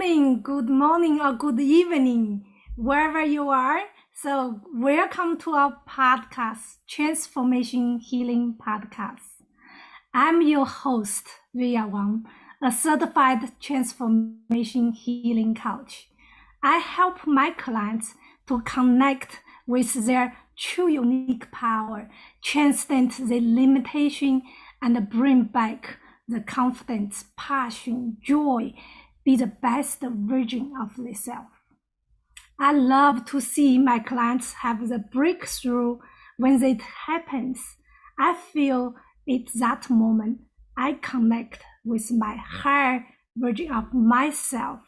good morning, or good evening, wherever you are. So, welcome to our podcast, Transformation Healing Podcast. I'm your host, Riya Wang, a certified transformation healing coach. I help my clients to connect with their true unique power, transcend the limitation, and bring back the confidence, passion, joy, be the best version of themselves. I love to see my clients have the breakthrough. When it happens, I feel at that moment I connect with my higher version of myself.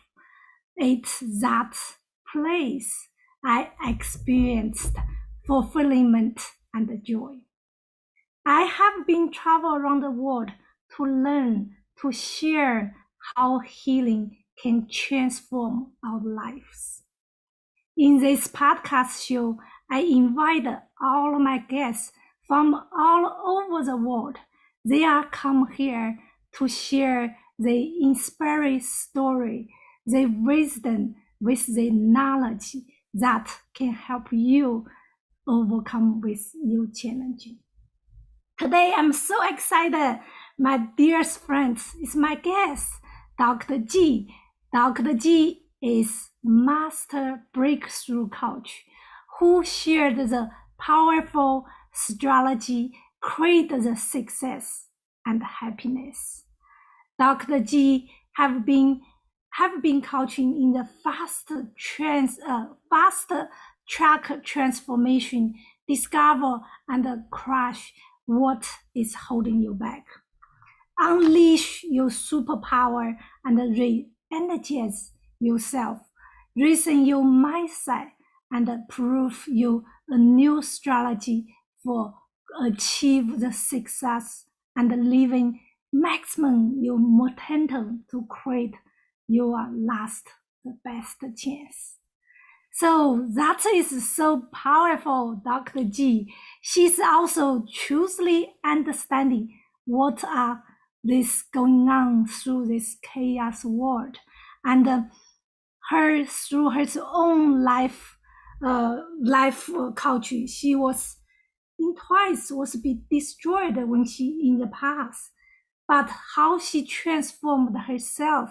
It's that place I experienced fulfillment and joy. I have been travel around the world to learn, to share how healing can transform our lives. In this podcast show, I invite all my guests from all over the world. They are come here to share their inspiring story, their wisdom with the knowledge that can help you overcome with your challenges. Today, I'm so excited. My dearest friends is my guest, Dr. G. Dr. G is master breakthrough coach who shared the powerful strategy, create the success and happiness. Dr. G have been coaching in the fast track transformation, discover and crush what is holding you back. Unleash your superpower and re-energize yourself. Reason your mindset and prove you a new strategy for achieve the success and living maximum your potential to create your last the best chance. So that is so powerful, Dr. G. She's also truly understanding what are this going on through this chaos world, and through her own life coach, she was twice was be destroyed when she in the past, but how she transformed herself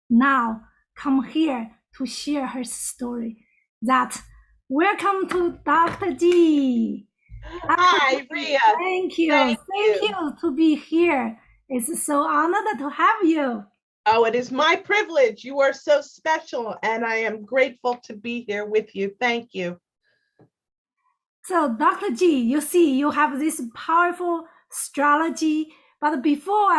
now come here to share her story. That welcome to Dr. G. Hi, Riya. Thank you. Thank you to be here. It's so honored to have you. Oh, it is my privilege. You are so special, and I am grateful to be here with you. Thank you. So, Dr. G, you see, you have this powerful strategy, but before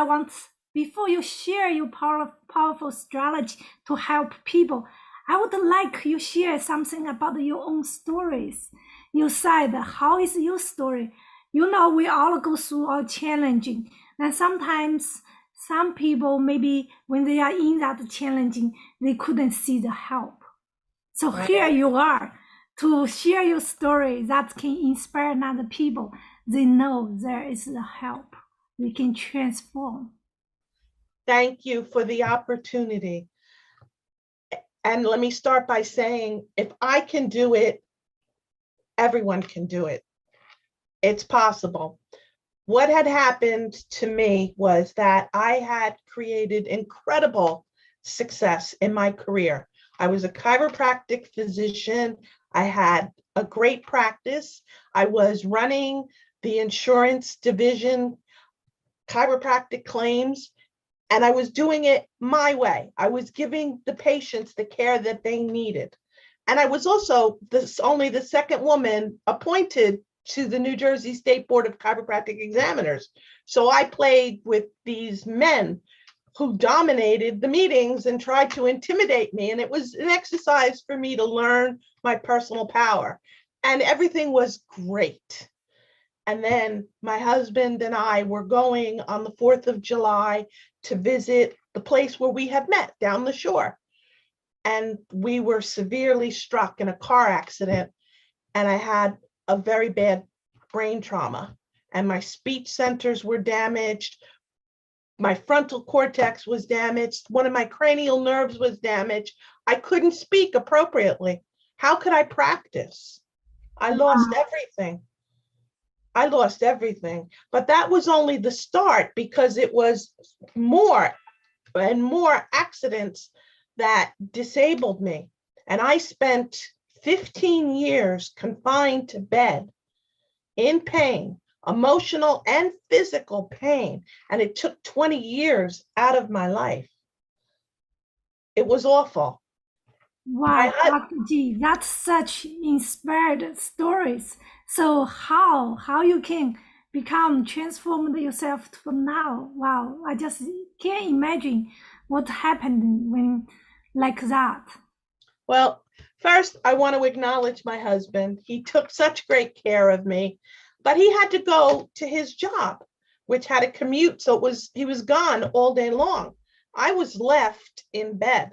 you share your powerful strategy to help people, I would like you share something about your own stories. You said, how is your story? You know, we all go through our challenging, and sometimes some people, maybe when they are in that challenging, they couldn't see the help. So here you are to share your story that can inspire other people. They know there is the help. We can transform. Thank you for the opportunity. And let me start by saying, if I can do it, everyone can do it. It's possible. What had happened to me was that I had created incredible success in my career. I was a chiropractic physician. I had a great practice. I was running the insurance division, chiropractic claims, and I was doing it my way. I was giving the patients the care that they needed. And I was also only the second woman appointed to the New Jersey State Board of Chiropractic Examiners. So I played with these men who dominated the meetings and tried to intimidate me. And it was an exercise for me to learn my personal power. And everything was great. And then my husband and I were going on the 4th of July to visit the place where we had met down the shore. And we were severely struck in a car accident. And I had a very bad brain trauma. And my speech centers were damaged. My frontal cortex was damaged. One of my cranial nerves was damaged. I couldn't speak appropriately. How could I practice? I lost everything. I lost everything. But that was only the start, because it was more and more accidents that disabled me. And I spent 15 years confined to bed in pain, emotional and physical pain. And it took 20 years out of my life. It was awful. Wow, Dr. G, that's such inspired stories. So how you can transform yourself to now? Wow, I just can't imagine what happened when like that. Well, first, I want to acknowledge my husband. He took such great care of me, but he had to go to his job, which had a commute. So he was gone all day long. I was left in bed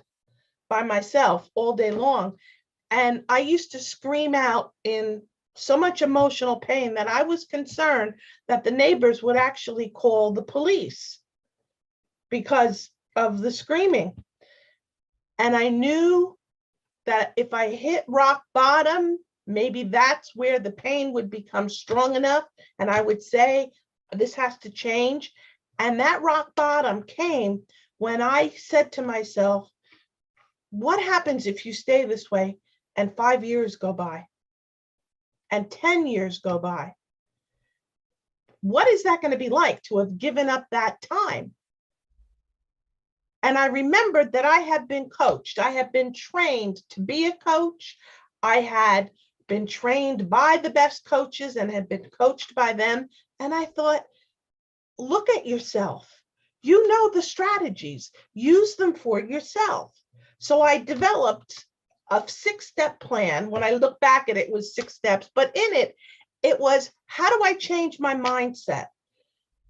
by myself all day long. And I used to scream out in so much emotional pain that I was concerned that the neighbors would actually call the police because of the screaming. And I knew that if I hit rock bottom, maybe that's where the pain would become strong enough. And I would say, this has to change. And that rock bottom came when I said to myself, what happens if you stay this way and 5 years go by and 10 years go by? What is that going to be like to have given up that time? And I remembered that I had been coached. I had been trained to be a coach. I had been trained by the best coaches and had been coached by them. And I thought, look at yourself. You know the strategies. Use them for yourself. So I developed a 6-step plan. When I look back at it, it was 6 steps, but in it, it was, how do I change my mindset?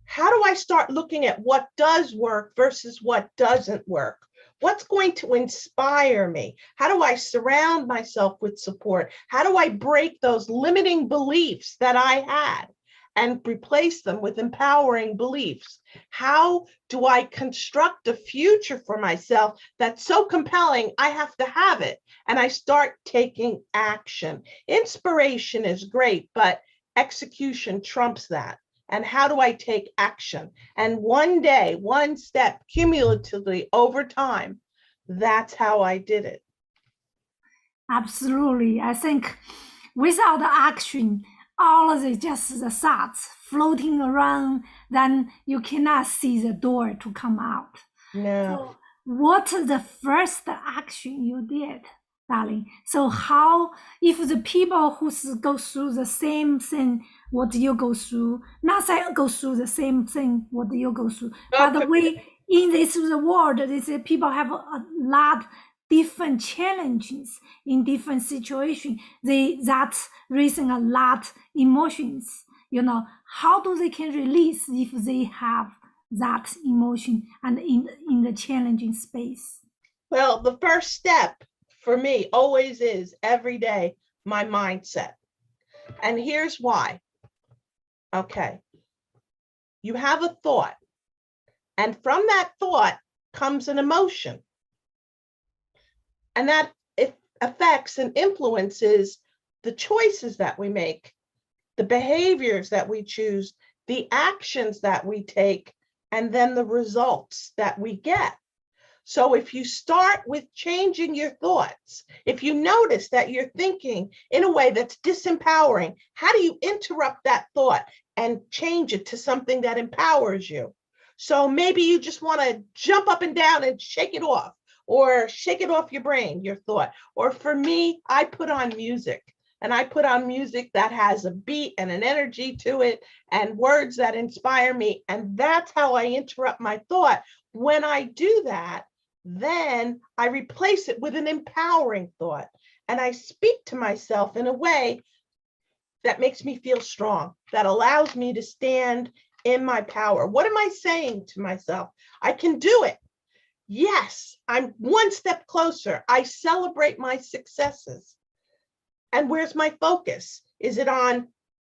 How do I start looking at what does work versus what doesn't work? What's going to inspire me? How do I surround myself with support? How do I break those limiting beliefs that I had and replace them with empowering beliefs? How do I construct a future for myself that's so compelling, I have to have it? And I start taking action. Inspiration is great, but execution trumps that. And how do I take action? And one day, one step, cumulatively over time, that's how I did it. Absolutely. I think without the action, all of it just the thoughts floating around, then you cannot see the door to come out. No. So what is the first action you did, darling? So how, if the people who go through the same thing, what you go through, not say go through the same thing, what you go through, but the way in this world, these people have a lot different challenges in different situations. That's raising a lot emotions. You know, how do they can release if they have that emotion and in the challenging space? Well, the first step for me always is every day, my mindset. And here's why. Okay. You have a thought, and from that thought comes an emotion. And that it affects and influences the choices that we make, the behaviors that we choose, the actions that we take, and then the results that we get. So if you start with changing your thoughts, if you notice that you're thinking in a way that's disempowering, how do you interrupt that thought and change it to something that empowers you? So maybe you just want to jump up and down and shake it off, or shake it off your brain, your thought. Or for me, I put on music, and I put on music that has a beat and an energy to it and words that inspire me. And that's how I interrupt my thought. When I do that, then I replace it with an empowering thought. And I speak to myself in a way that makes me feel strong, that allows me to stand in my power. What am I saying to myself? I can do it. Yes, I'm one step closer. I celebrate my successes. And where's my focus? Is it on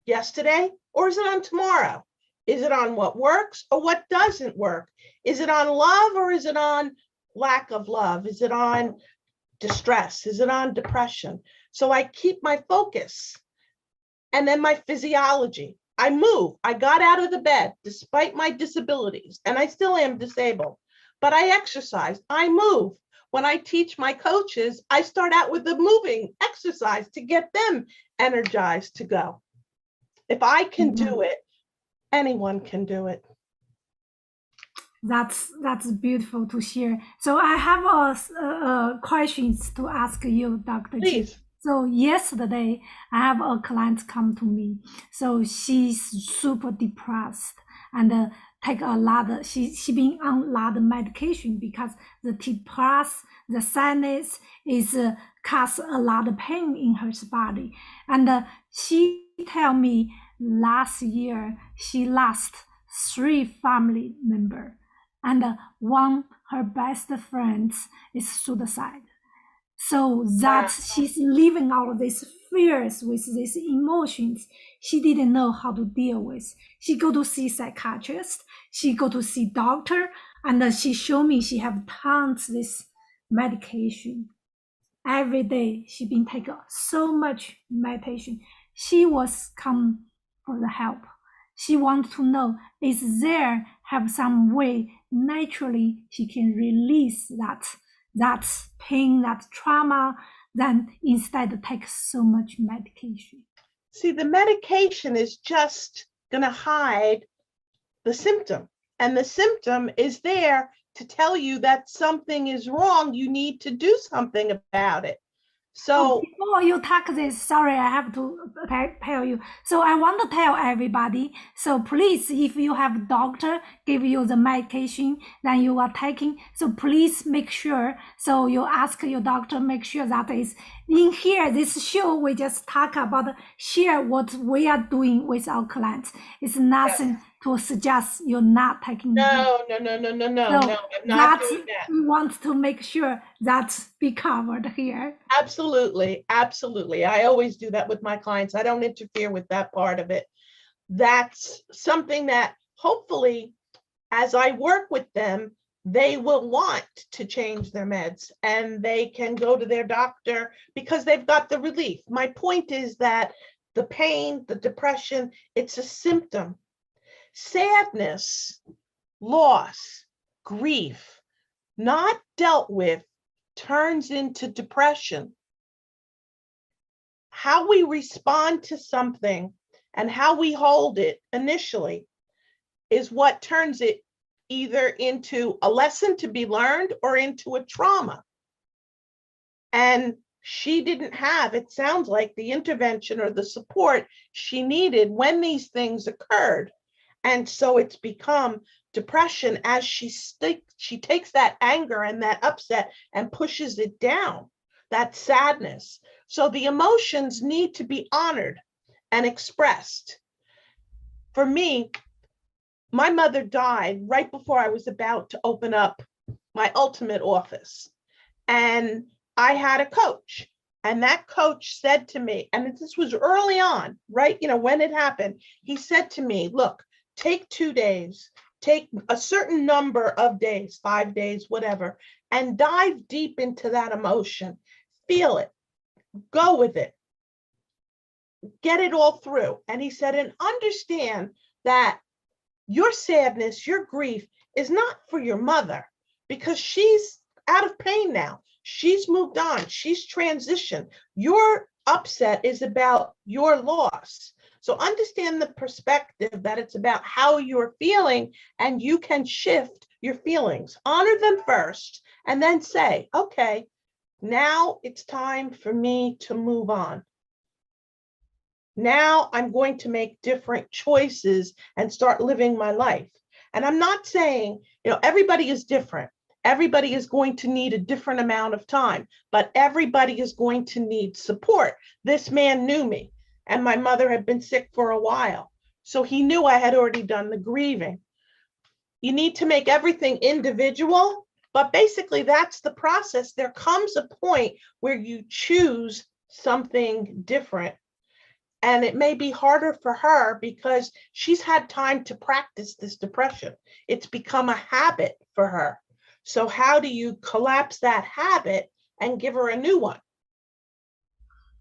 yesterday or is it on tomorrow? Is it on what works or what doesn't work? Is it on love or is it on lack of love? Is it on distress? Is it on depression? So I keep my focus. And then my physiology. I move. I got out of the bed despite my disabilities, and I still am disabled, but I exercise. I move. When I teach my coaches, I start out with a moving exercise to get them energized to go. If I can do it, anyone can do it. That's beautiful to share. So I have a questions to ask you, Dr. G. Please. So yesterday, I have a client come to me. So she's super depressed and take a lot of, she been on a lot of medication because the depressed, the sadness is cause a lot of pain in her body. And she tell me last year she lost 3 family members, and one her best friends is suicide. So that she's living all of these fears with these emotions she didn't know how to deal with. She go to see psychiatrist, she go to see doctor, and she show me she have tons this medication. Every day she been taking so much medication. She was come for the help. She wants to know, is there have some way naturally she can release that pain, that trauma, then instead take so much medication? See, the medication is just going to hide the symptom. And the symptom is there to tell you that something is wrong. You need to do something about it. So before you talk this, sorry, I have to tell you. So I want to tell everybody. So please, if you have doctor give you the medication that you are taking, so please make sure. So you ask your doctor, make sure that is in here. This show we just talk about, share what we are doing with our clients. It's nothing to suggest you're not taking. No, I'm not doing that. We want to make sure that's be covered here. Absolutely. I always do that with my clients. I don't interfere with that part of it. That's something that hopefully, as I work with them, they will want to change their meds and they can go to their doctor because they've got the relief. My point is that the pain, the depression, it's a symptom. Sadness, loss, grief, not dealt with, turns into depression. How we respond to something and how we hold it initially is what turns it either into a lesson to be learned or into a trauma. And she didn't have, it sounds like, the intervention or the support she needed when these things occurred. And so it's become depression as she takes that anger and that upset and pushes it down, that sadness. So the emotions need to be honored and expressed. For me, my mother died right before I was about to open up my ultimate office. And I had a coach. And that coach said to me, and this was early on, right? When it happened, he said to me, look, take 2 days, take a certain number of days, 5 days, whatever, and dive deep into that emotion. Feel it, go with it, get it all through. And he said, and understand that your sadness, your grief is not for your mother because she's out of pain now. She's moved on, she's transitioned. Your upset is about your loss. So understand the perspective that it's about how you're feeling and you can shift your feelings. Honor them first and then say, okay, now it's time for me to move on. Now I'm going to make different choices and start living my life. And I'm not saying, everybody is different. Everybody is going to need a different amount of time, but everybody is going to need support. This man knew me. And my mother had been sick for a while. So he knew I had already done the grieving. You need to make everything individual, but basically that's the process. There comes a point where you choose something different. And it may be harder for her because she's had time to practice this depression. It's become a habit for her. So how do you collapse that habit and give her a new one?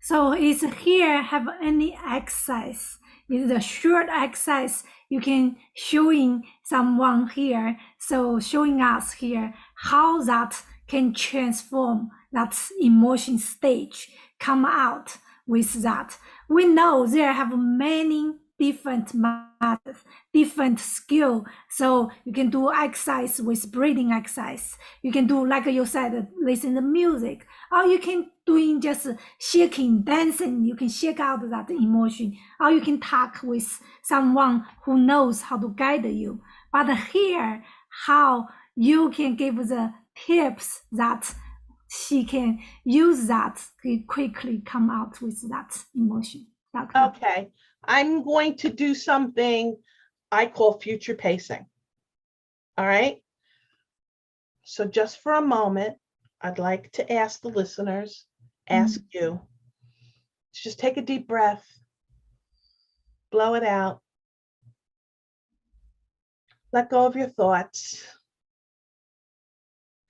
So is here have any exercise? Is a short exercise you can showing someone here. So showing us here how that can transform that emotion stage, come out with that. We know there have many different methods, different skill. So you can do exercise with breathing exercise. You can do, like you said, listen to music, or you can doing just shaking, dancing. You can shake out that emotion, or you can talk with someone who knows how to guide you. But here, how you can give the tips that she can use that to quickly come out with that emotion. Doctor. Okay, I'm going to do something I call future pacing. All right. So just for a moment, I'd like to ask the listeners, ask you, to just take a deep breath, blow it out, let go of your thoughts,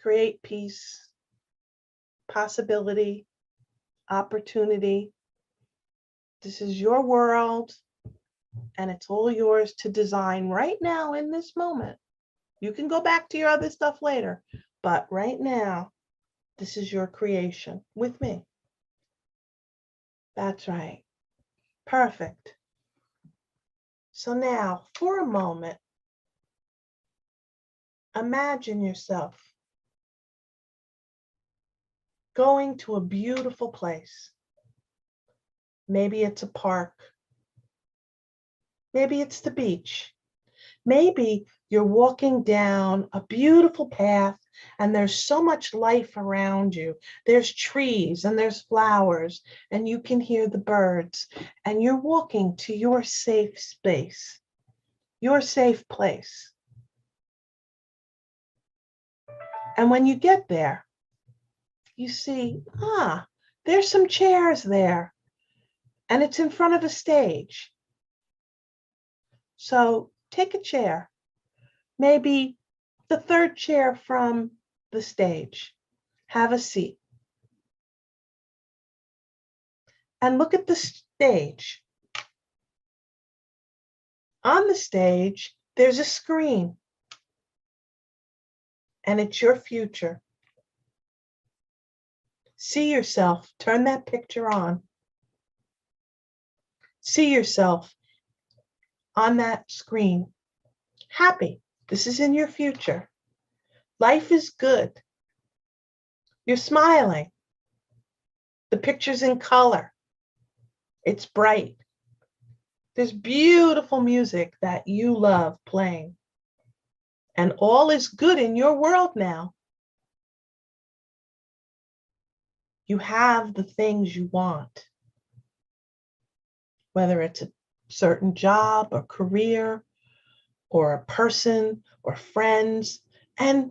create peace, possibility, opportunity. This is your world, and it's all yours to design right now in this moment. You can go back to your other stuff later, but right now, this is your creation with me. That's right. Perfect. So now, for a moment, imagine yourself going to a beautiful place. Maybe it's a park. Maybe it's the beach. Maybe you're walking down a beautiful path and there's so much life around you. There's trees and there's flowers and you can hear the birds, and you're walking to your safe space, your safe place. And when you get there, you see, there's some chairs there, and it's in front of a stage. So take a chair, maybe the third chair from the stage. Have a seat. And look at the stage. On the stage, there's a screen, and it's your future. See yourself, turn that picture on. See yourself on that screen, happy. This is in your future. Life is good. You're smiling. The picture's in color. It's bright. There's beautiful music that you love playing. And all is good in your world now. You have the things you want, whether it's a certain job or career or a person or friends. And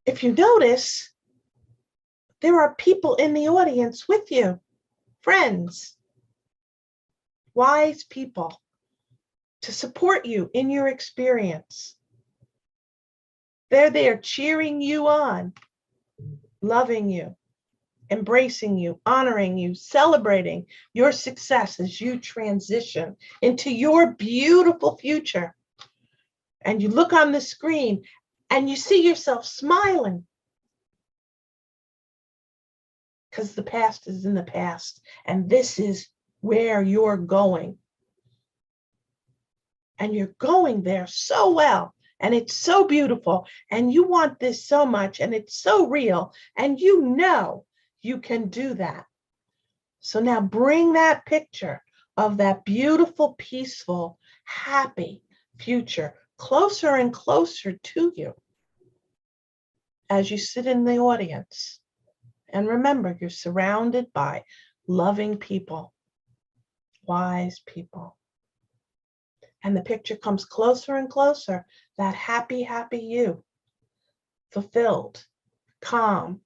if you notice, there are people in the audience with you, friends, wise people to support you in your experience. They're there cheering you on, loving you, embracing you, honoring you, celebrating your success as you transition into your beautiful future. And you look on the screen and you see yourself smiling, because the past is in the past, and this is where you're going. And you're going there so well, and it's so beautiful, and you want this so much, and it's so real, and you know you can do that. So now bring that picture of that beautiful, peaceful, happy future closer and closer to you as you sit in the audience. And remember, you're surrounded by loving people, wise people. And the picture comes closer and closer, that happy, happy you, fulfilled, calm,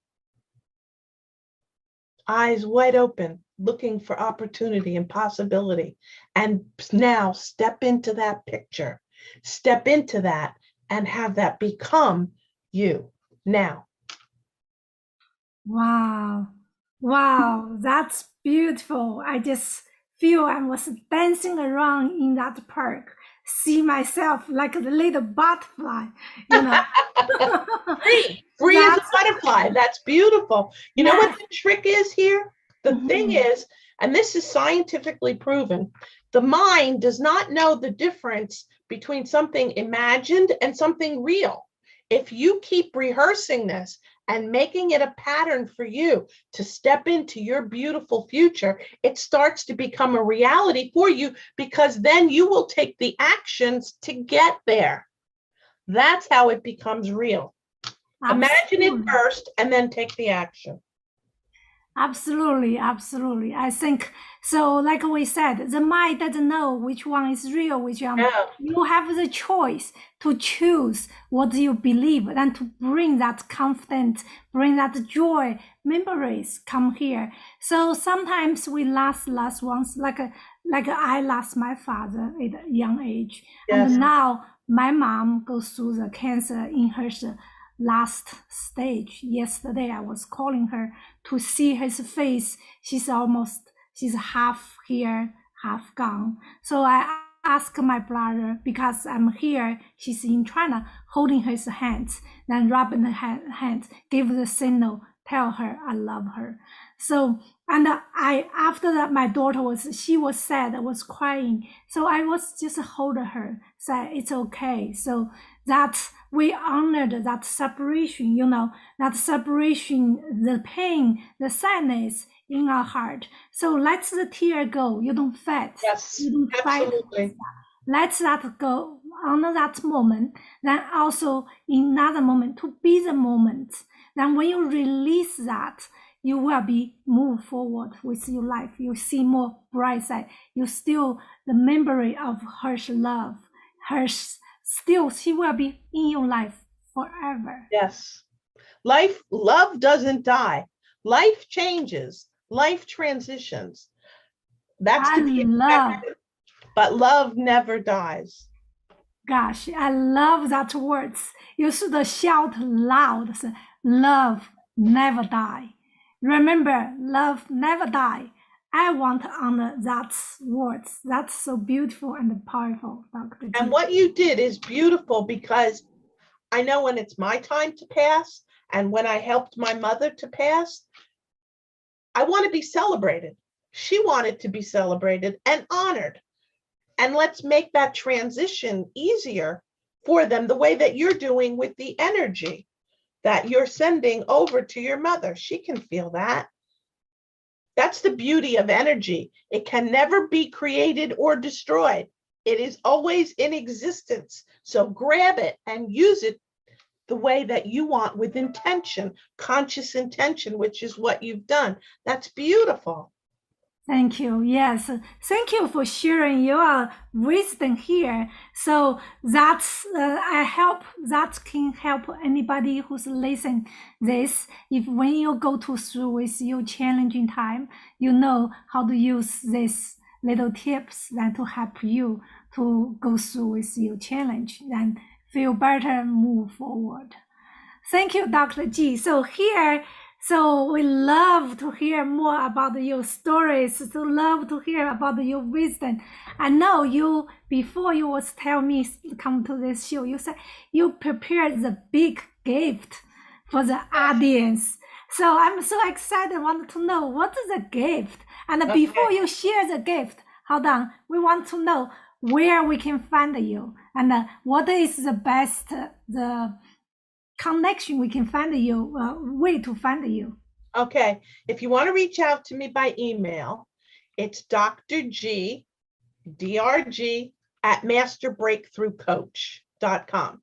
eyes wide open, looking for opportunity and possibility. And now step into that picture, step into that and have that become you now. Wow. Wow, that's beautiful. I just feel I was dancing around in that park, see myself like a little butterfly, you know. Free as a That's, butterfly. That's beautiful. You know what yes. the trick is here? The thing Mhm. is, and this is scientifically proven, the mind does not know the difference between something imagined and something real. If you keep rehearsing this and making it a pattern for you to step into your beautiful future, it starts to become a reality for you, because then you will take the actions to get there. That's how it becomes real. Imagine it Absolutely. first and then take the action. Absolutely, absolutely. I think so. Like we said, the mind doesn't know which one is real, which one. Yeah. You have the choice to choose what you believe and to bring that confidence, bring that joy, memories come here. So sometimes we lost ones, like I lost my father at a young age, Yes. and now my mom goes through the cancer in her last stage. Yesterday, I was calling her to see his face. She's half here, half gone. So I asked my brother, because I'm here, she's in China, holding his hands, then rubbing the hands, give the signal, tell her I love her. So, and after that, my daughter she was sad, was crying. So I was just holding her, say it's okay. So that's, we honored that separation, that separation, the pain, the sadness in our heart. So let the tear go. You don't fight. Yes, You don't fight. absolutely. Let that go, honor that moment. Then also in another moment, to be the moment. Then when you release that, you will be move forward with your life. You see more bright side. You still the memory of her love, her still, she will be in your life forever. Yes. Love doesn't die. Life changes. Life transitions. That's I to be love, expected. But love never dies. gosh, I love that words. You should shout loud, say, love never die. Remember, love never die. I want to honor that words. That's so beautiful and powerful, Dr. And G. what you did is beautiful, because I know when it's my time to pass and when I helped my mother to pass, I want to be celebrated. She wanted to be celebrated and honored. And let's make that transition easier for them, the way that you're doing with the energy that you're sending over to your mother. She can feel that. That's the beauty of energy. It can never be created or destroyed. It is always in existence. So grab it and use it the way that you want, with intention, conscious intention, which is what you've done. That's beautiful. Thank you. Yes. Thank you for sharing your wisdom here. So that's, that can help anybody who's listening this. If when you go through with your challenging time, you know how to use this little tips that to help you to go through with your challenge and feel better and move forward. Thank you, Dr. G. So here, so we love to hear more about your stories, to love to hear about your wisdom. I know you, before you was tell me to come to this show, you said you prepared the big gift for the audience. So I'm so excited, want to know what is the gift. And before you share the gift, hold on, we want to know where we can find you and what is the best, the connection we can find you, way to find you. Okay. If you want to reach out to me by email, it's Dr.G, DRG at masterbreakthroughcoach.com.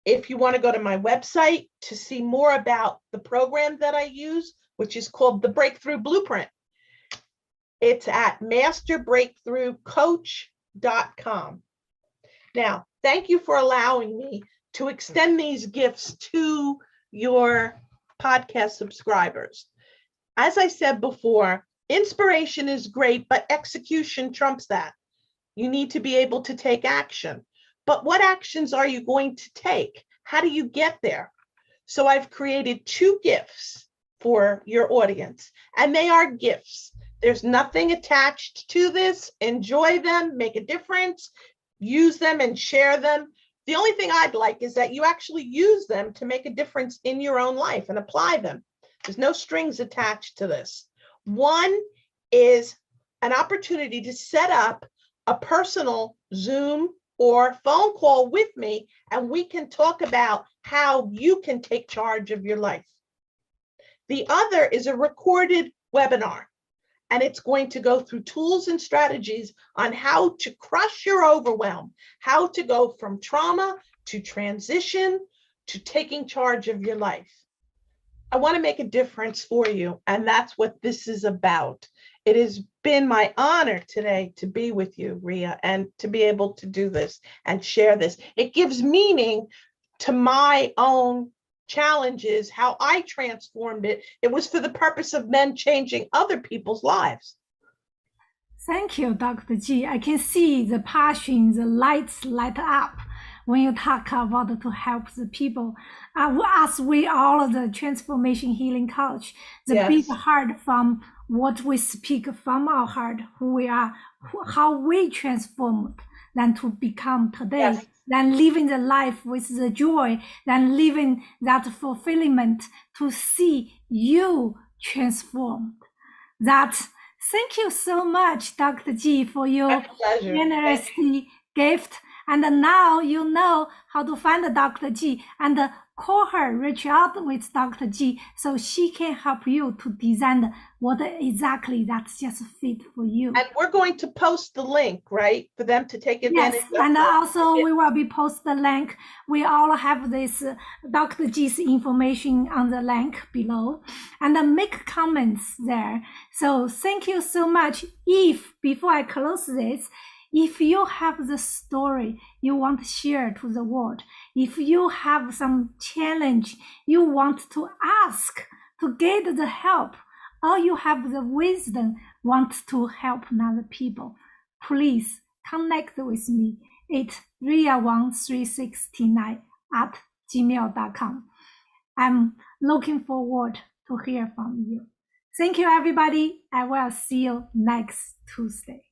If you want to go to my website to see more about the program that I use, which is called the Breakthrough Blueprint, it's at masterbreakthroughcoach.com. Now, thank you for allowing me to extend these gifts to your podcast subscribers. As I said before, Inspiration is great, but execution trumps that. You need to be able to take action. But what actions are you going to take? How do you get there? So I've created 2 gifts for your audience, and they are gifts. There's nothing attached to this. Enjoy them, make a difference, use them and share them. The only thing I'd like is that you actually use them to make a difference in your own life and apply them. There's no strings attached to this. One is an opportunity to set up a personal Zoom or phone call with me, and we can talk about how you can take charge of your life. The other is a recorded webinar, and it's going to go through tools and strategies on how to crush your overwhelm, how to go from trauma to transition to taking charge of your life. I want to make a difference for you, and that's what this is about. It has been my honor today to be with you, Riya, and to be able to do this and share this. It gives meaning to my own challenges, how I transformed it. It was for the purpose of men changing other people's lives. Thank you, Dr. G. I can see the passion, the lights light up when you talk about to help the people. As we all the transformation healing coach, the Yes. big heart from what we speak from our heart, who we are, how we transformed, than to become today. Yes. Than living the life with the joy, than living that fulfillment to see you transformed. Thank you so much, Dr. G, for your generous gift. And now you know how to find Dr. G and call her, reach out with Dr. G so she can help you to design what exactly that's just fit for you. And we're going to post the link, right, for them to take advantage of. Yes, and also we will be post the link. We all have this Dr. G's information on the link below, and make comments there. So thank you so much. Before I close this, if you have the story you want to share to the world, if you have some challenge you want to ask to get the help, or you have the wisdom want to help other people, please connect with me at riya1369@gmail.com. I'm looking forward to hear from you. Thank you, everybody. I will see you next Tuesday.